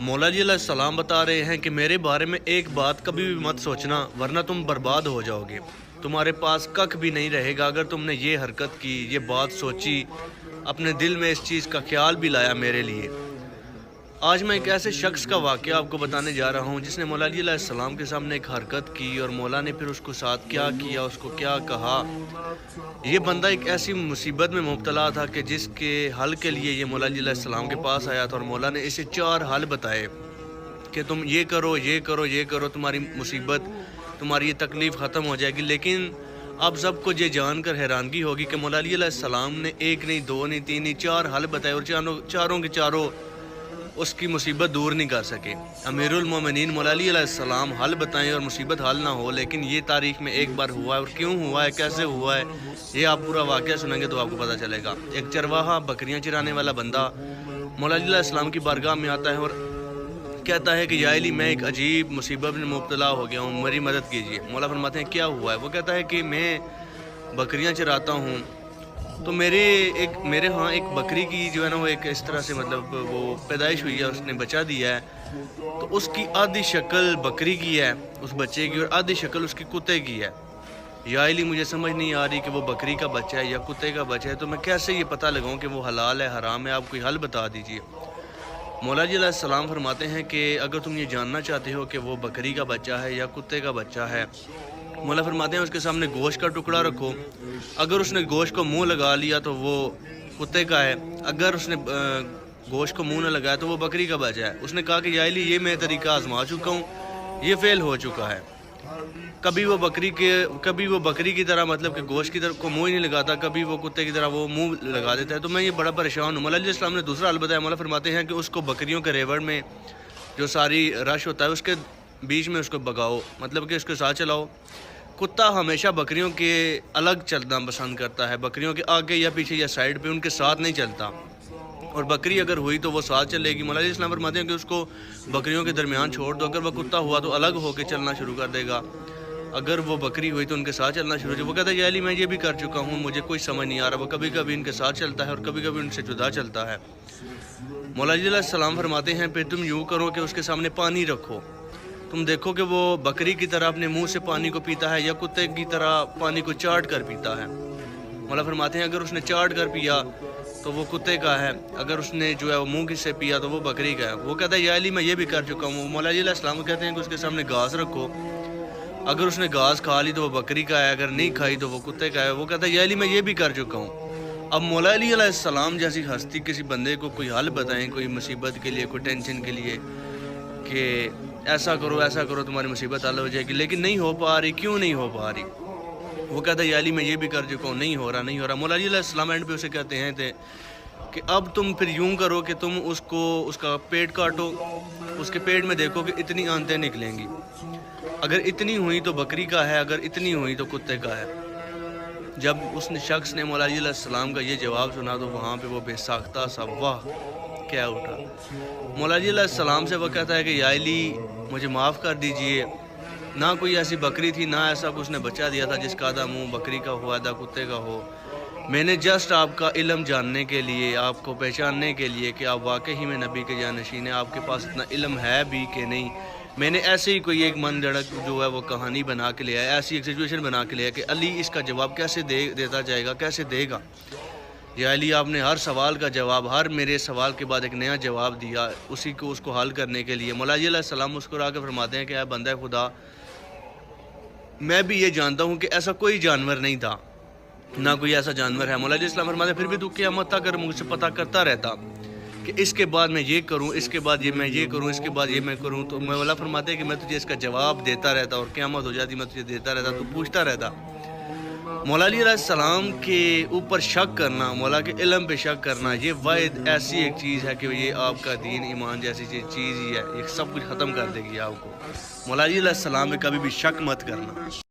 मौला जी अलैहिस्सलाम बता रहे हैं कि मेरे बारे में एक बात कभी भी मत सोचना वरना तुम बर्बाद हो जाओगे। तुम्हारे पास कख भी नहीं रहेगा अगर तुमने ये हरकत की, ये बात सोची, अपने दिल में इस चीज़ का ख्याल भी लाया मेरे लिए। आज मैं एक ऐसे शख्स का वाक़या आपको बताने जा रहा हूँ जिसने मौला जी अलैहिस्सलाम के सामने एक हरकत की और मौला ने फिर उसको साथ क्या किया, उसको क्या कहा। ये बंदा एक ऐसी मुसीबत में मुब्तला था कि जिसके हल के लिए ये मौला जी अलैहिस्सलाम के पास आया था और मौला ने इसे 4 हल बताए कि तुम ये करो, ये करो, ये करो, तुम्हारी मुसीबत, तुम्हारी ये तकलीफ़ ख़त्म हो जाएगी। लेकिन अब सबको ये जानकर हैरानगी होगी कि मौला अली अलैहिस्सलाम ने 1 नहीं, 2 नहीं, 3 नहीं, 4 हल बताए और चारों के चारों उसकी मुसीबत दूर नहीं कर सके। अमीरुल मोमिनीन मौला अली अलैहिस्सलाम हल बताएं और मुसीबत हल ना हो, लेकिन ये तारीख़ में एक बार हुआ है। और क्यों हुआ है, कैसे हुआ है, ये आप पूरा वाक़या सुनेंगे तो आपको पता चलेगा। एक चरवाहा बकरियां चराने वाला बंदा मौला अली अलैहिस्सलाम की बारगाह में आता है और कहता है कि या अली, मैं एक अजीब मुसीबत में मुब्तला हो गया हूँ, मेरी मदद कीजिए। मौला फरमाते हैं क्या हुआ है। वो कहता है कि मैं बकरियां चराता हूँ तो मेरे यहाँ एक बकरी की जो है ना वो एक इस तरह से मतलब वो पैदाइश हुई है, उसने बच्चा दिया है। तो उसकी आधी शक्ल बकरी की है उस बच्चे की और आधी शक्ल उसकी कुत्ते की है। या अली, मुझे समझ नहीं आ रही कि वो बकरी का बच्चा है या कुत्ते का बच्चा है, तो मैं कैसे ये पता लगाऊं कि वो हलाल है हराम है, आप कोई हल बता दीजिए। मौला जी अलैहिस्सलाम फरमाते हैं कि अगर तुम ये जानना चाहते हो कि वो बकरी का बच्चा है या कुत्ते का बच्चा है, मौला फरमाते हैं उसके सामने गोश्त का टुकड़ा रखो। अगर उसने गोश्त को मुंह लगा लिया तो वो कुत्ते का है, अगर उसने गोश्त को मुंह न लगाया तो वो बकरी का बच्चा है। उसने कहा कि या अली, ये मैं तरीका आजमा चुका हूँ, ये फेल हो चुका है। कभी वो बकरी की तरह मतलब कि गोश्त की तरफ को मुंह ही नहीं लगाता, कभी वो कुत्ते की तरह वो मुंह लगा देता है। तो मैं ये बड़ा परेशान हूँ। मौला अली अलैहिस्सलाम ने दूसरा हल बताया। मौला फरमाते हैं कि उसको बकरियों के रेवड़ में जो सारी रश होता है उसके बीच में उसको भगाओ, मतलब कि उसके साथ चलाओ। कुत्ता हमेशा बकरियों के अलग चलना पसंद करता है, बकरियों के आगे या पीछे या साइड पे उनके साथ नहीं चलता, और बकरी अगर हुई तो वो साथ चलेगी। मौला अली अलैहिस्सलाम फरमाते हैं कि उसको बकरियों के दरमियान छोड़ दो। अगर वह कुत्ता हुआ तो अलग होकर चलना शुरू कर देगा, अगर वो बकरी हुई तो उनके साथ चलना शुरू हो। वो कहता है या अली, मैं ये भी कर चुका हूँ, मुझे कोई समझ नहीं आ रहा। वो कभी कभी इनके साथ चलता है और कभी कभी उनसे जुदा चलता है। मौला अली अलैहिस्सलाम फरमाते हैं फिर तुम यूँ करो कि उसके सामने पानी रखो, तुम देखो कि वो बकरी की तरह अपने मुंह से पानी को पीता है या कुत्ते की तरह पानी को चाट कर पीता है। मौला फरमाते हैं अगर उसने चाट कर पिया तो वो कुत्ते का है, अगर उसने जो है वो मुंह से पिया तो वो बकरी का है। वो कहता है या अली, मैं ये भी कर चुका हूँ। मौला अलैहिस्सलाम कहते हैं कि उसके सामने घास रखो, अगर उसने घास खा ली तो वो बकरी का है, अगर नहीं खाई तो वो कुत्ते का है। वो कहता है या अली, मैं ये भी कर चुका हूँ। अब मौला अली अलैहिस्सलाम जैसी हस्ती किसी बंदे को कोई हल बताएं, कोई मुसीबत के लिए, कोई टेंशन के लिए कि ऐसा करो तुम्हारी मुसीबत हल हो जाएगी, लेकिन नहीं हो पा रही। क्यों नहीं हो पा रही? वो कहता है या अली, मैं ये भी कर चुका हूँ, नहीं हो रहा। मौला अली अलैहिस्सलाम एंड पे उसे कहते हैं कि अब तुम फिर यूं करो कि तुम उसका पेट काटो, उसके पेट में देखो कि इतनी आंतें निकलेंगी, अगर इतनी हुई तो बकरी का है, अगर इतनी हुई तो कुत्ते का है। जब उसने शख्स ने मौला अली अलैहिस्सलाम का ये जवाब सुना तो वहाँ पे वो बेसाख्ता सा वाह क्या उठा। मौला अली अलैहिस्सलाम से वो कहता है कि या अली, मुझे माफ़ कर दीजिए, ना कोई ऐसी बकरी थी, ना ऐसा कुछ ने बच्चा दिया था जिसका आधा मुँह बकरी का हो आधा कुत्ते का हो। मैंने जस्ट आपका इल्म जानने के लिए, आपको पहचानने के लिए कि आप वाकई में नबी के जानशीन हैं, आपके पास इतना इल्म है भी कि नहीं, मैंने ऐसे ही कोई एक मन गढ़ंत जो है वो कहानी बना के लिया है, ऐसी एक सिचुएशन बना के लिया है कि अली इसका जवाब कैसे देता जाएगा, कैसे देगा। या अली, आपने हर सवाल का जवाब, हर मेरे सवाल के बाद एक नया जवाब दिया, उसी को उसको हल करने के लिए। मौला अली अलैहिस्सलाम मुस्कुरा के फरमाते हैं कि ऐ बंदा खुदा, मैं भी ये जानता हूँ कि ऐसा कोई जानवर नहीं था, ना कोई ऐसा जानवर है। मौला अली अलैहिस्सलाम फरमाते हैं फिर भी तू क़यामत तक अगर मुझसे पता करता रहता कि इसके बाद मैं ये करूं, इसके बाद ये मैं ये करूं, इसके बाद ये मैं करूं, तो मौला फरमाते हैं कि मैं तुझे इसका जवाब देता रहता और क़यामत हो जाती मैं तुझे देता रहता, तो पूछता रहता। मौला अली अलैहिस्सलाम के ऊपर शक करना, मौला के इल्म पे शक करना, ये वाहिद ऐसी एक चीज़ है कि ये आपका दीन ईमान जैसी चीज़ ही है, ये सब कुछ ख़त्म कर देगी आपको। मौला अली अलैहिस्सलाम पे कभी भी शक मत करना।